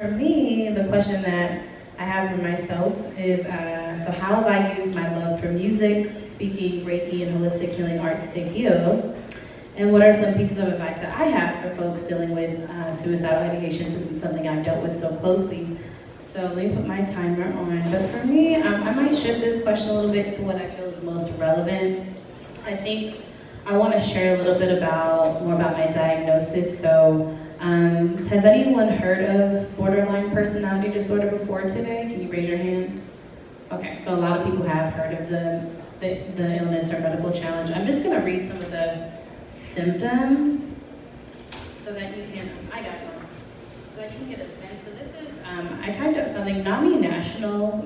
For me, the question that I have for myself is, so how have I used my love for music, speaking, Reiki, and holistic healing arts to heal? And what are some pieces of advice that I have for folks dealing with suicidal ideation, since it's something I've dealt with so closely? So let me put my timer on. But for me, I might shift this question a little bit to what I feel is most relevant. I think I want to share a little bit more about my diagnosis. So has anyone heard of borderline personality disorder before today? Can you raise your hand? Okay, so a lot of people have heard of the illness or medical challenge. I'm just gonna read some of the symptoms so that you can, I got one, so that you can get a sense. So this is, I typed up something, NAMI.org,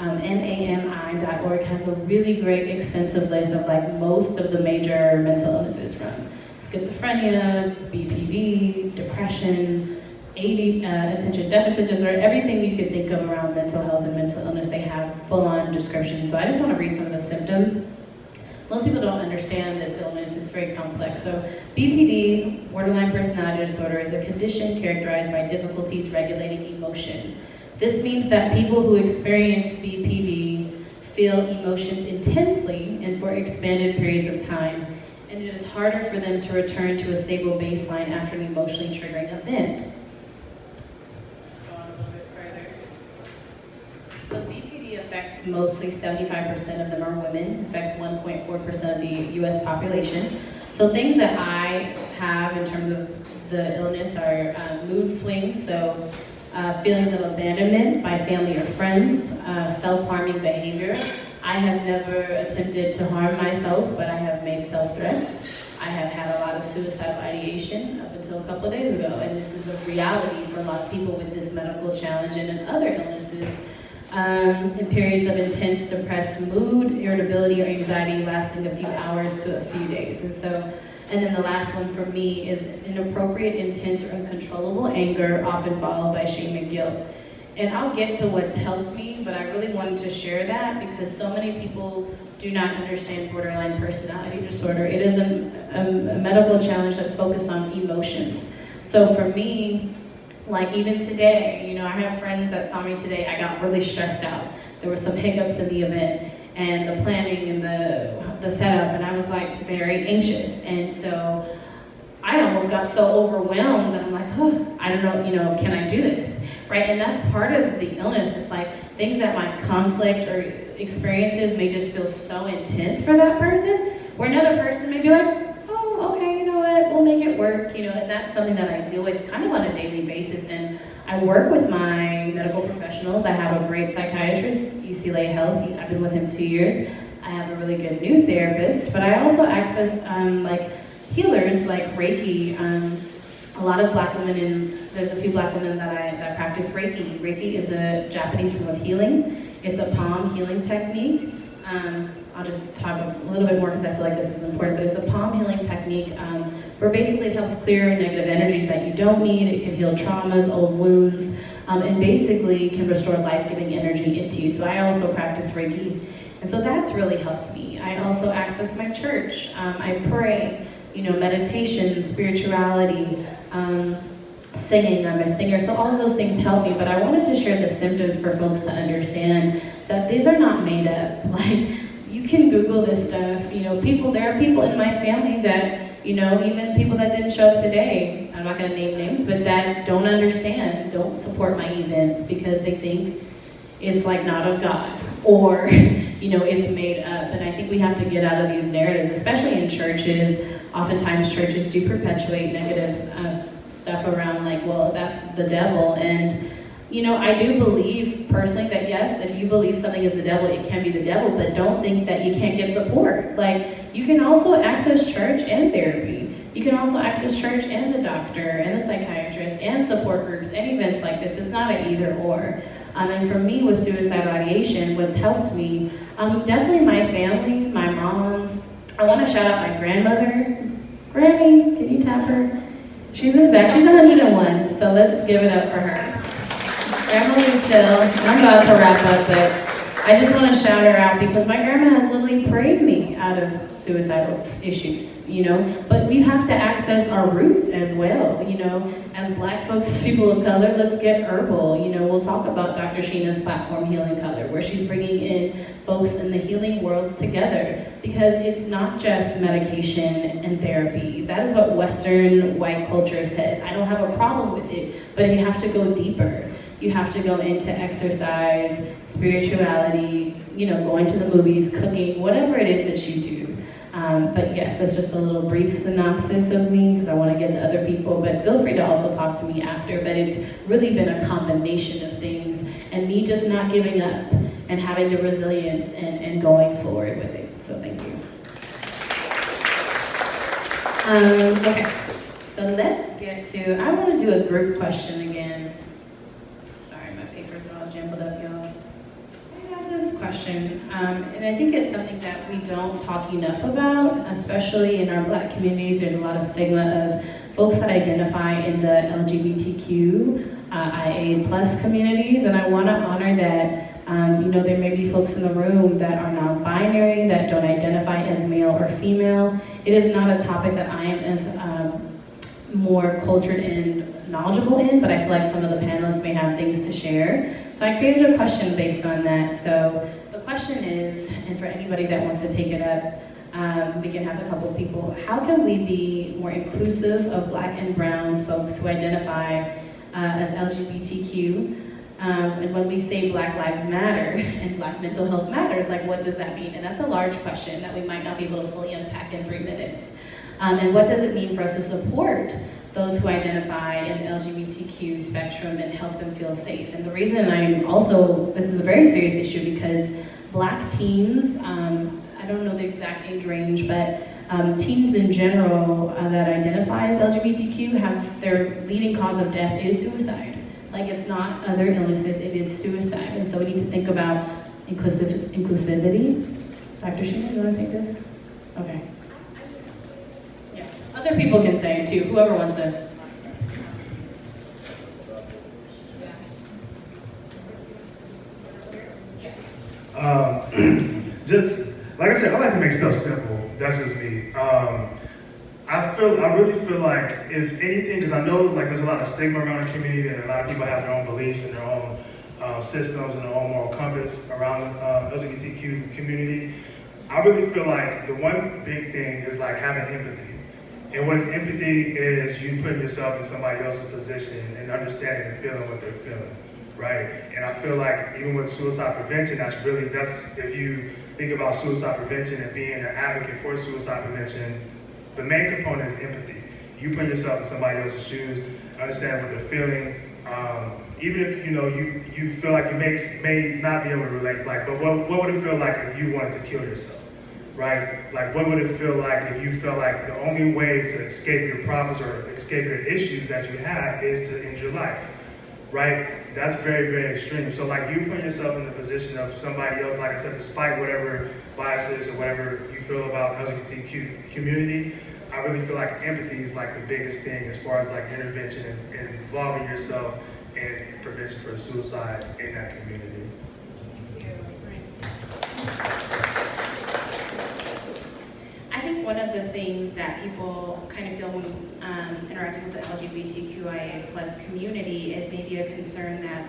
NAMI.org has a really great extensive list of like most of the major mental illnesses, from schizophrenia, BPD, depression, attention deficit disorder, everything you could think of around mental health and mental illness. They have full-on descriptions. So I just want to read some of the symptoms. Most people don't understand this illness, it's very complex. So BPD, borderline personality disorder, is a condition characterized by difficulties regulating emotion. This means that people who experience BPD feel emotions intensely and for expanded periods of time, and it is harder for them to return to a stable baseline after an emotionally triggering event. Let's go on a little bit further. So BPD affects mostly 75% of them are women, affects 1.4% of the US population. So things that I have in terms of the illness are mood swings, so feelings of abandonment by family or friends, self-harming behavior. I have never attempted to harm myself, but I have made self-threats. I have had a lot of suicidal ideation up until a couple of days ago, and this is a reality for a lot of people with this medical challenge and in other illnesses. In periods of intense depressed mood, irritability, or anxiety lasting a few hours to a few days. And then the last one for me is inappropriate, intense, or uncontrollable anger, often followed by shame and guilt. And I'll get to what's helped me, but I really wanted to share that because so many people do not understand borderline personality disorder. It is a medical challenge that's focused on emotions. So for me, like even today, I have friends that saw me today, I got really stressed out. There were some hiccups in the event and the planning and the setup, and I was like very anxious. And so I almost got so overwhelmed that I'm like, oh, I don't know, can I do this? Right, and that's part of the illness. It's like things that might conflict or experiences may just feel so intense for that person, where another person may be like, oh, okay, you know what, we'll make it work, and that's something that I deal with kind of on a daily basis. And I work with my medical professionals. I have a great psychiatrist, UCLA Health. I've been with him 2 years. I have a really good new therapist, but I also access like healers like Reiki. A lot of Black women, there's a few Black women that practice Reiki. Reiki is a Japanese form of healing. It's a palm healing technique. I'll just talk a little bit more because I feel like this is important, but it's a palm healing technique where basically it helps clear negative energies that you don't need. It can heal traumas, old wounds, and basically can restore life-giving energy into you. So I also practice Reiki, and so that's really helped me. I also access my church. I pray, meditation, spirituality, singing. I'm a singer, so all of those things help me, but I wanted to share the symptoms for folks to understand that these are not made up. Like, you can Google this stuff. There are people in my family that, even people that didn't show up today, I'm not gonna name names, but that don't understand, don't support my events because they think it's like not of God, or, it's made up. And I think we have to get out of these narratives, especially in churches. Oftentimes churches do perpetuate negative stuff around like, well, that's the devil. And, I do believe personally that yes, if you believe something is the devil, it can be the devil, but don't think that you can't get support. Like, you can also access church and therapy. You can also access church and the doctor and the psychiatrist and support groups and events like this. It's not an either or. And for me with suicidal ideation, what's helped me, definitely my family, my mom. I want to shout out my grandmother. Granny, can you tap her? She's in the back. She's 101, so let's give it up for her. Grandmother still, I'm about to wrap up, but I just want to shout her out because my grandma has literally prayed me out of suicidal issues, But we have to access our roots as well, as Black folks, as people of color, let's get herbal. You know, we'll talk about Dr. Sheena's platform, Healing Color, where she's bringing in folks in the healing worlds together, because it's not just medication and therapy. That is what Western white culture says. I don't have a problem with it, but you have to go deeper. You have to go into exercise, spirituality, you know, going to the movies, cooking, whatever it is that you do. But yes, that's just a little brief synopsis of me, because I want to get to other people, but feel free to also talk to me after. But it's really been a combination of things, and me just not giving up and having the resilience and going forward with it. So thank you. Okay, so let's get to, I want to do a group question again. Sorry, my papers are all jumbled up, y'all. I have this question, and I think it's something that we don't talk enough about, especially in our Black communities. There's a lot of stigma of folks that identify in the LGBTQ, IA plus communities, and I want to honor that. You know, there may be folks in the room that are non-binary, that don't identify as male or female. It is not a topic that I am as more cultured and knowledgeable in, but I feel like some of the panelists may have things to share. So I created a question based on that. So the question is, and for anybody that wants to take it up, we can have a couple of people. How can we be more inclusive of Black and brown folks who identify as LGBTQ? And when we say Black Lives Matter and Black mental health matters, like what does that mean? And that's a large question that we might not be able to fully unpack in 3 minutes. And what does it mean for us to support those who identify in the LGBTQ spectrum and help them feel safe? And the reason I'm also, this is a very serious issue because Black teens, I don't know the exact age range, but teens in general that identify as LGBTQ have their leading cause of death is suicide. Like, it's not other illnesses, it is suicide. And so we need to think about inclusivity. Dr. Sheena, you want to take this? Okay. Yeah. Other people can say it too, whoever wants to. Just, like I said, I like to make stuff simple. That's just me. I really feel like, if anything, because I know like there's a lot of stigma around the community, and a lot of people have their own beliefs and their own systems and their own moral compass around the LGBTQ community. I really feel like the one big thing is like having empathy. And what is empathy is you putting yourself in somebody else's position and understanding and feeling what they're feeling, right? And I feel like even with suicide prevention, that's if you think about suicide prevention and being an advocate for suicide prevention, the main component is empathy. You put yourself in somebody else's shoes, understand what they're feeling. Even if you feel like you may not be able to relate, like, but what would it feel like if you wanted to kill yourself, right? Like, what would it feel like if you felt like the only way to escape your problems or escape your issues that you have is to end your life, right? That's very, very extreme. So like, you put yourself in the position of somebody else, like I said, despite whatever biases or whatever you feel about LGBTQ community, I really feel like empathy is like the biggest thing as far as like intervention and involving yourself in prevention for suicide in that community. I think one of the things that people kind of feel when interacting with the LGBTQIA plus community is maybe a concern that,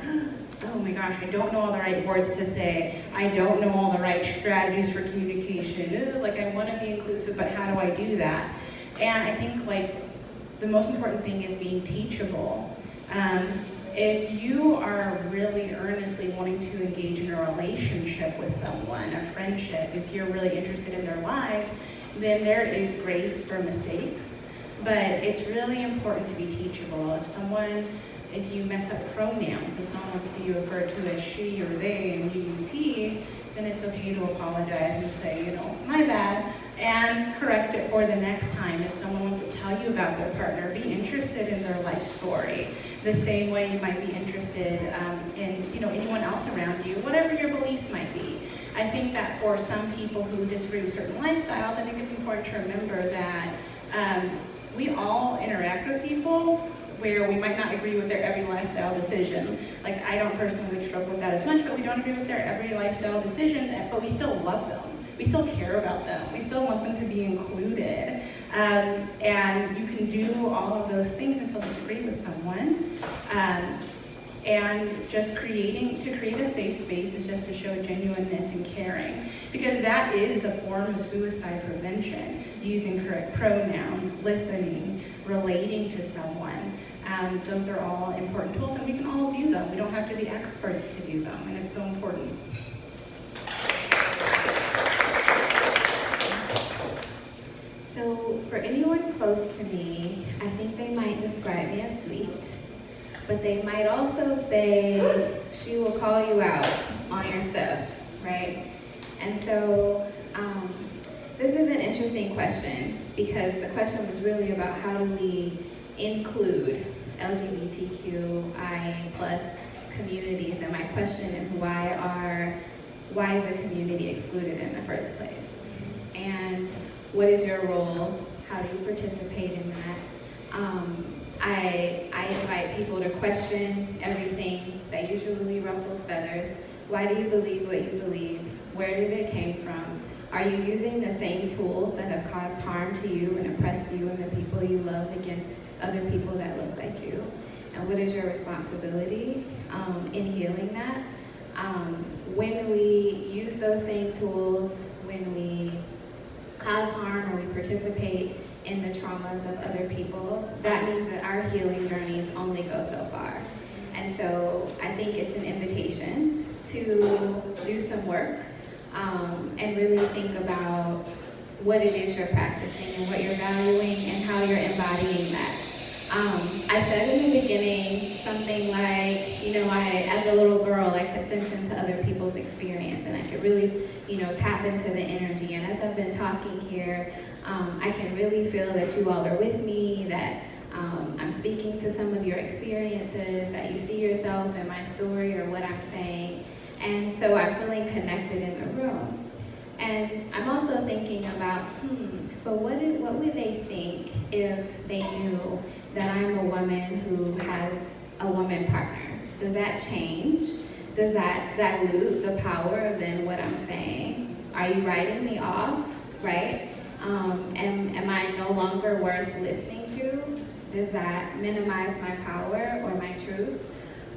oh my gosh, I don't know all the right words to say. I don't know all the right strategies for communication. Like, I want to be inclusive, but how do I do that? And I think like the most important thing is being teachable. If you are really earnestly wanting to engage in a relationship with someone, a friendship, if you're really interested in their lives, then there is grace for mistakes. But it's really important to be teachable. If you mess up pronouns, if someone wants to be referred to as she or they and you use he, then it's okay to apologize and say, my bad, and correct it for the next time. If someone wants to tell you about their partner, be interested in their life story. The same way you might be interested in anyone else around you, whatever your beliefs might be. I think that for some people who disagree with certain lifestyles, I think it's important to remember that we all interact with people where we might not agree with their every lifestyle decision. Like, I don't personally struggle with that as much, but we don't agree with their every lifestyle decision, but we still love them. We still care about them. We still want them to be included. And you can do all of those things and still disagree with someone. And just to create a safe space is just to show genuineness and caring. Because that is a form of suicide prevention, using correct pronouns, listening, relating to someone. Those are all important tools, and we can all do them. We don't have to be experts to do them, and it's so important. So for anyone close to me, I think they might describe me as sweet, but they might also say she will call you out on your stuff, right? And so this is an interesting question, because the question was really about how do we include LGBTQIA+ communities, and my question is why is the community excluded in the first place? And what is your role? How do you participate in that? I invite people to question everything that usually ruffles feathers. Why do you believe what you believe? Where did it came from? Are you using the same tools that have caused harm to you and oppressed you and the people you love against other people that look like you? And what is your responsibility in healing that? When we use those same tools, when we cause harm or we participate in the traumas of other people, that means that our healing journeys only go so far. And so I think it's an invitation to do some work and really think about what it is you're practicing and what you're valuing and how you're embodying that. I said in the beginning something like, as a little girl, I could sense into other people's experience, and I could really, tap into the energy. And as I've been talking here, I can really feel that you all are with me, that I'm speaking to some of your experiences, that you see yourself in my story or what I'm saying. And so I'm feeling connected in the room. And I'm also thinking about, but what would they think if they knew that I'm a woman who has a woman partner? Does that change? Does that dilute the power of then what I'm saying? Are you writing me off, right? Am I no longer worth listening to? Does that minimize my power or my truth?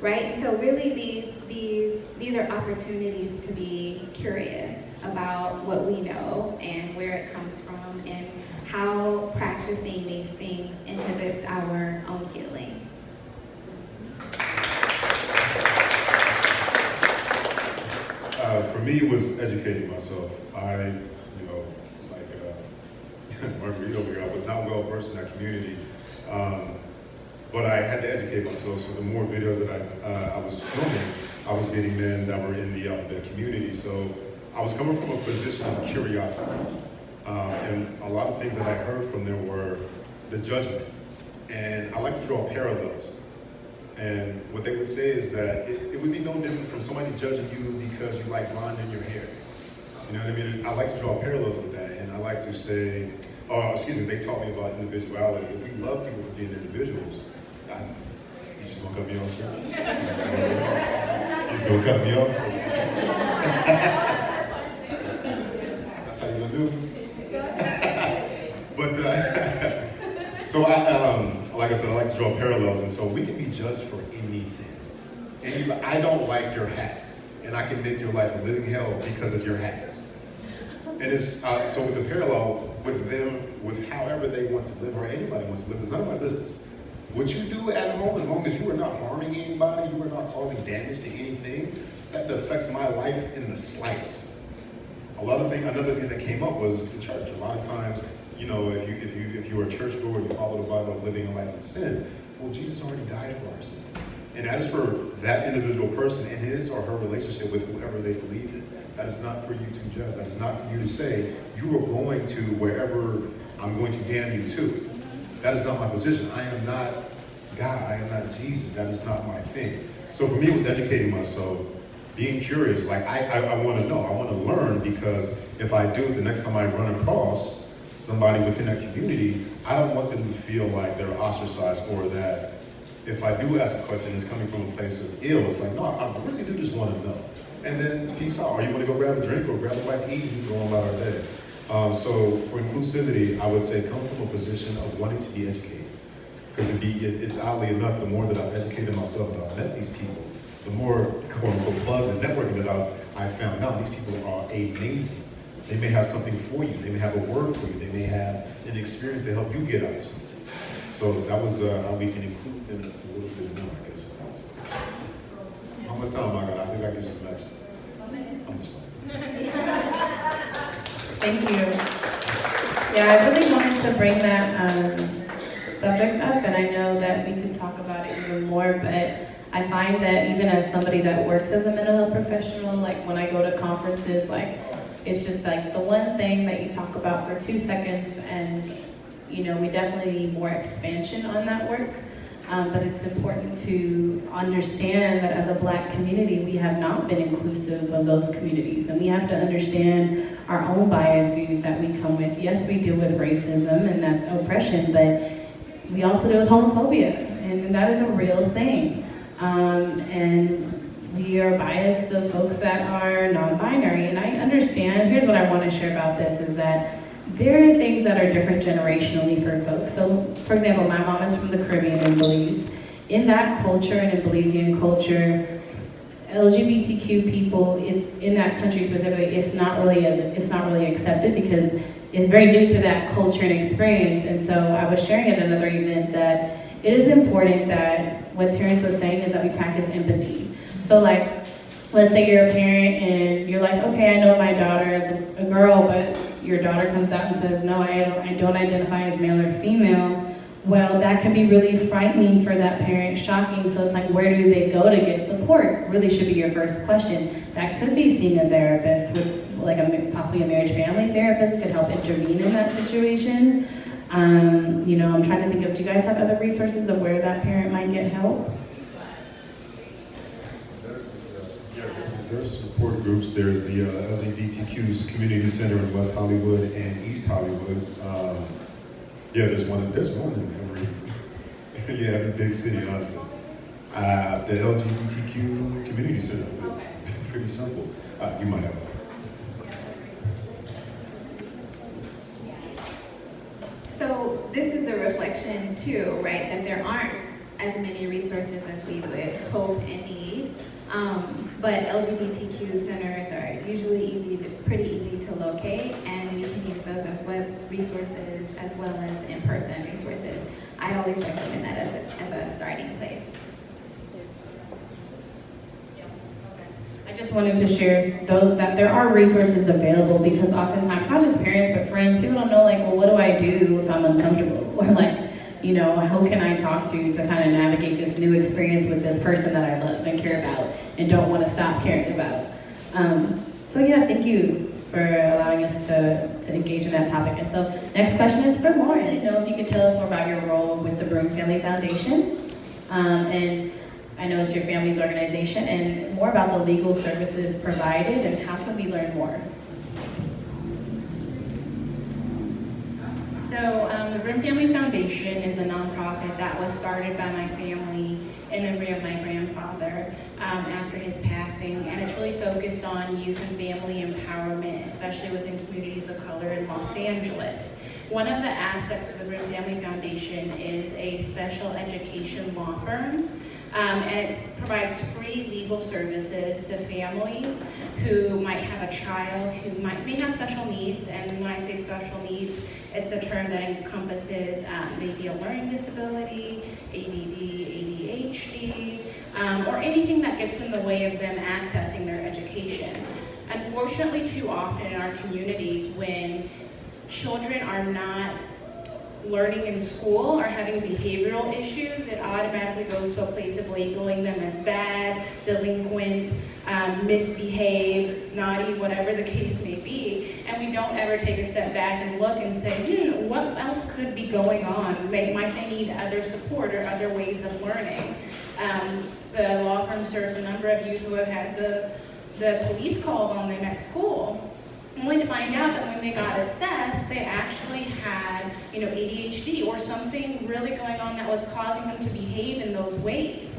Right? And so really these are opportunities to be curious about what we know and where it comes from and how practicing these things inhibits our own healing. For me, it was educating myself. I, Marguerite over here, I was not well versed in that community, but I had to educate myself. So the more videos that I was filming, I was getting men that were in the community. So I was coming from a position of curiosity, and a lot of things that I heard from them were the judgment. And I like to draw parallels. And what they would say is that it would be no different from somebody judging you because you like blonde in your hair. You know what I mean? I like to draw parallels with that, and I like to say, they taught me about individuality. If we love people for being individuals, you just gonna cut me off, sir? You just gonna cut me off? That's how you gonna do it? But, so like I said, I like to draw parallels, and so we can be judged for anything. And I don't like your hat, and I can make your life a living hell because of your hat. And it's, so with the parallel with them, with however they want to live, or anybody wants to live, it's none of my business. What you do at home, as long as you are not harming anybody, you are not causing damage to anything, that affects my life in the slightest. Another thing that came up was the church. A lot of times, if you are a churchgoer, you follow the Bible of living a life in sin, well, Jesus already died for our sins. And as for that individual person and his or her relationship with whoever they believe in, that is not for you to judge. That is not for you to say, you are going to wherever I'm going to damn you to. That is not my position. I am not God. I am not Jesus. That is not my thing. So for me, it was educating myself, being curious. Like, I want to know. I want to learn, because if I do, the next time I run across somebody within that community, I don't want them to feel like they're ostracized, or that if I do ask a question, it's coming from a place of ill. It's like, no, I really do just want to know. And then peace out. Or you want to go grab a drink or grab a bite to eat, and you go on about our day. So for inclusivity, I would say come from a position of wanting to be educated. Because it's oddly enough, the more that I've educated myself and I've met these people, the more quote unquote plugs and networking that I've found out, these people are amazing. They may have something for you, they may have a word for you, they may have an experience to help you get out of something. So that was how we can include them a little bit more, I guess. How much time I got? I think I get some action. I'm just Thank you. Yeah, I really wanted to bring that subject up, and I know that we could talk about it even more, but I find that even as somebody that works as a mental health professional, like when I go to conferences, like it's just like the one thing that you talk about for 2 seconds, and you know, we definitely need more expansion on that work. But it's important to understand that as a Black community, we have not been inclusive of those communities. And we have to understand our own biases that we come with. Yes, we deal with racism and that's oppression, but we also deal with homophobia, and that is a real thing. And we are biased of folks that are non-binary. And I understand, here's what I want to share about this, is that there are things that are different generationally for folks. So, for example, my mom is from the Caribbean in Belize. In that culture and in Belizean culture, LGBTQ people, it's in that country specifically, it's not really accepted because it's very new to that culture and experience. And so I was sharing at another event that it is important that what Terrence was saying is that we practice empathy. So like, let's say you're a parent and you're like, okay, I know my daughter is a girl, but your daughter comes out and says, no, I don't identify as male or female. Well, that can be really frightening for that parent, shocking. So it's like, where do they go to get support? Really should be your first question. That could be seeing a therapist, with like possibly a marriage family therapist could help intervene in that situation. You know, I'm trying to think of, do you guys have other resources of where that parent might get help? There's support groups. There's the LGBTQ's Community Center in West Hollywood and East Hollywood. Yeah, there's one in every big city, honestly. The LGBTQ Community Center, it's pretty simple. You might have. So this is a reflection too, right? That there aren't as many resources as we would hope and need. But LGBTQ centers are usually pretty easy to locate, and we can use those as web resources as well as in-person resources. I always recommend that as a starting place. I just wanted to share that there are resources available, because oftentimes, not just parents, but friends, people don't know, like, well, what do I do if I'm uncomfortable? Or like, you know, who can I talk to kind of navigate this new experience with this person that I love and care about and don't want to stop caring about. So yeah, thank you for allowing us to engage in that topic. And so next question is for Lauren. I know if you could tell us more about your role with the Broome Family Foundation. And I know it's your family's organization, and more about the legal services provided and how can we learn more? So the Broome Family Foundation is a nonprofit that was started by my family in memory of my grandfather after his passing, and it's really focused on youth and family empowerment, especially within communities of color in Los Angeles. One of the aspects of the Broome Family Foundation is a special education law firm, and it provides free legal services to families who might have a child who may have special needs. And when I say special needs, it's a term that encompasses maybe a learning disability, ADD, ADHD, or anything that gets in the way of them accessing their education. Unfortunately, too often in our communities, when children are not learning in school or having behavioral issues, it automatically goes to a place of labeling them as bad, delinquent, misbehaved, naughty, whatever the case may be. And we don't ever take a step back and look and say, what else could be going on? Might they need other support or other ways of learning? The law firm serves a number of youth who have had the police called on them at school, only to find out that when they got assessed, they actually had, ADHD or something really going on that was causing them to behave in those ways.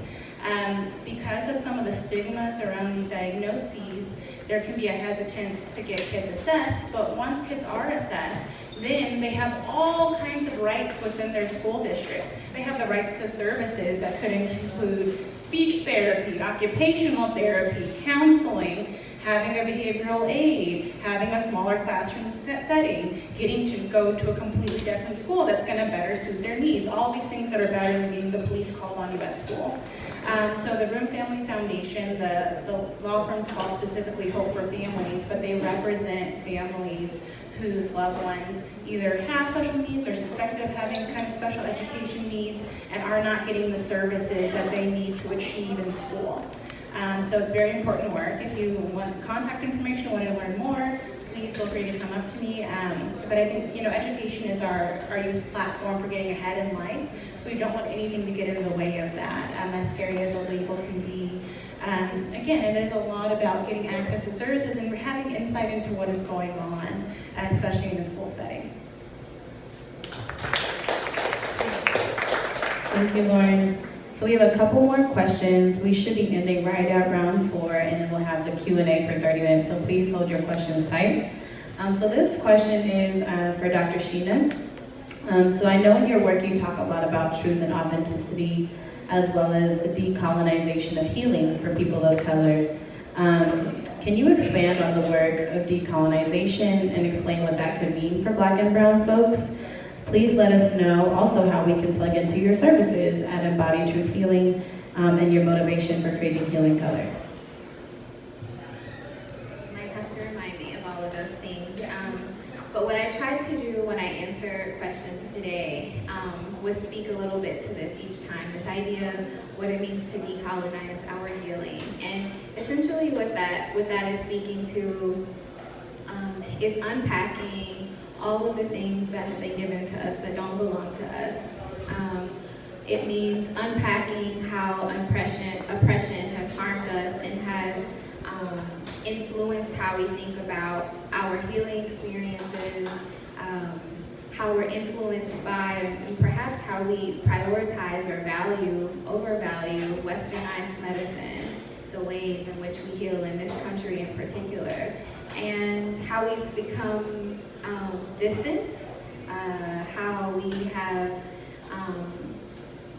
Because of some of the stigmas around these diagnoses, there can be a hesitance to get kids assessed, but once kids are assessed, then they have all kinds of rights within their school district. They have the rights to services that could include speech therapy, occupational therapy, counseling, having a behavioral aid, having a smaller classroom setting, getting to go to a completely different school that's going to better suit their needs. All these things that are better than getting the police called on you at school. So the Room Family Foundation, the law firm's called specifically Hope for Families, but they represent families whose loved ones either have special needs or suspected of having kind of special education needs and are not getting the services that they need to achieve in school. So it's very important work. If you want contact information, want to learn more, please feel free to come up to me. But I think, education is our youth platform for getting ahead in life. So we don't want anything to get in the way of that, as scary as a label can be. Again, it is a lot about getting access to services and having insight into what is going on, especially in a school setting. Thank you, Lauren. So we have a couple more questions. We should be ending right at round 4, and then we'll have the Q&A for 30 minutes, so please hold your questions tight. So this question is for Dr. Sheena. So I know in your work you talk a lot about truth and authenticity, as well as the decolonization of healing for people of color. Can you expand on the work of decolonization and explain what that could mean for Black and brown folks? Please let us know also how we can plug into your services at Embodied Truth Healing and your motivation for creating Healing Color. You might have to remind me of all of those things. But what I tried to do when I answer questions today was speak a little bit to this each time, this idea of what it means to decolonize our healing. And essentially what that is speaking to is unpacking all of the things that have been given to us that don't belong to us. It means unpacking how oppression has harmed us and has influenced how we think about our healing experiences, how we're influenced by, and perhaps how we prioritize or overvalue westernized medicine, the ways in which we heal in this country in particular, and how we've become distant, how we have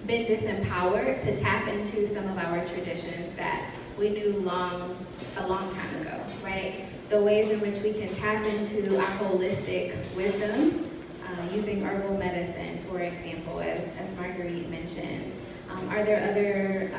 been disempowered to tap into some of our traditions that we knew a long time ago, right? The ways in which we can tap into our holistic wisdom, using herbal medicine, for example, as Marguerite mentioned. Are there other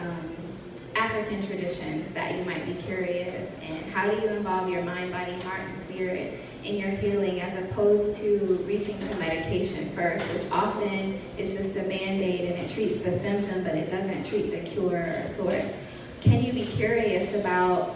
African traditions that you might be curious in? How do you involve your mind, body, heart, and spirit in your healing as opposed to reaching for medication first, which often is just a Band-Aid and it treats the symptom, but it doesn't treat the cure or source? Can you be curious about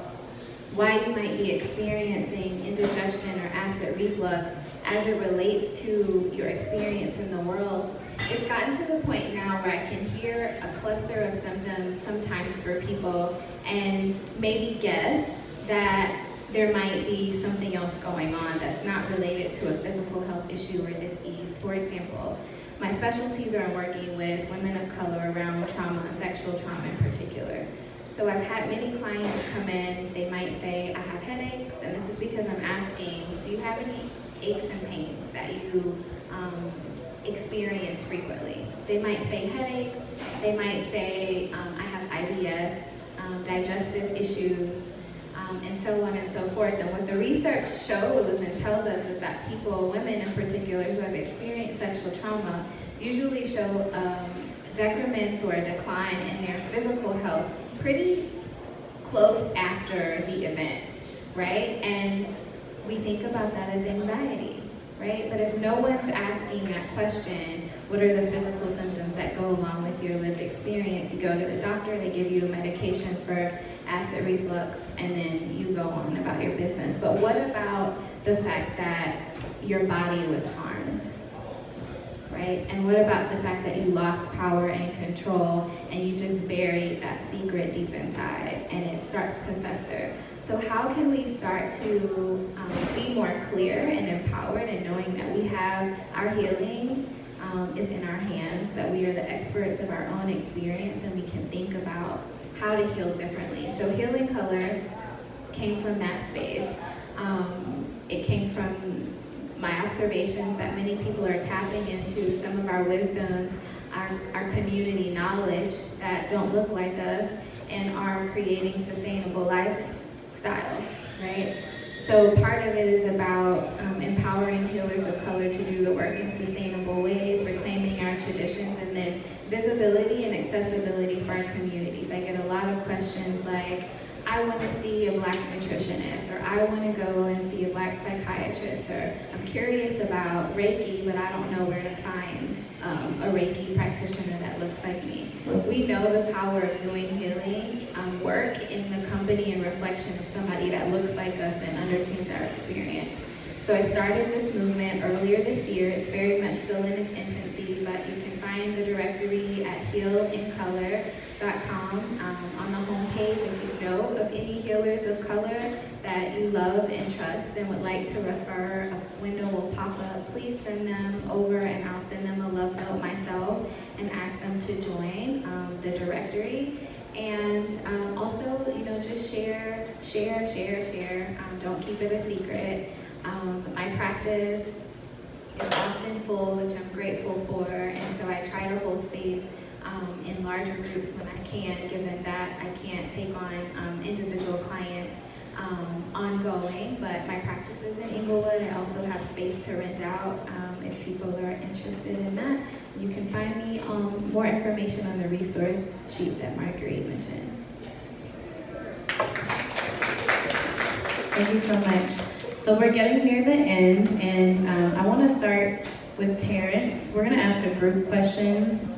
why you might be experiencing indigestion or acid reflux as it relates to your experience in the world? It's gotten to the point now where I can hear a cluster of symptoms sometimes for people and maybe guess that there might be something else going on that's not related to a physical health issue or disease. For example, my specialties are working with women of color around trauma, sexual trauma in particular. So I've had many clients come in, they might say, I have headaches, and this is because I'm asking, do you have any aches and pains that you experience frequently? They might say headaches, they might say, I have IBS, digestive issues, and so on and so forth. And what the research shows and tells us is that people, women in particular, who have experienced sexual trauma, usually show decrements or a decline in their physical health pretty close after the event, right? And we think about that as anxiety, right? But if no one's asking that question, what are the physical symptoms that go along with your lived experience? You go to the doctor, they give you a medication for acid reflux, and then you go on about your business. But what about the fact that your body was harmed, right? And what about the fact that you lost power and control and you just buried that secret deep inside and it starts to fester? So how can we start to be more clear and empowered in knowing that we have our healing is in our hands, that we are the experts of our own experience and we can think about how to heal differently. So Healing Color came from that space. It came from my observations that many people are tapping into some of our wisdoms, our community knowledge that don't look like us, and are creating sustainable lifestyles, right? So part of it is about empowering healers of color to do the work in sustainable ways, reclaiming our traditions, and then visibility and accessibility for our communities. I get a lot of questions like, I want to see a Black nutritionist, or I want to go and see a Black psychiatrist, or I'm curious about Reiki, but I don't know where to find a Reiki practitioner that looks like me. We know the power of doing healing work in the company and reflection of somebody that looks like us and understands our experience. So I started this movement earlier this year. It's very much still in its infancy, but you can find the directory at healincolor.com. On the homepage, if you know of any healers of color that you love and trust and would like to refer, a window will pop up. Please send them over and I'll send them a love note myself and ask them to join the directory. And also, just share. Don't keep it a secret. My practice is often full, which I'm grateful for, and so I try to hold space in larger groups when I can, given that I can't take on individual clients ongoing, but my practice is in Inglewood. I also have space to rent out if people are interested in that. You can find me more information on the resource sheet that Marguerite mentioned. Thank you so much. So we're getting near the end, and I want to start with Terrence. We're going to ask a group question.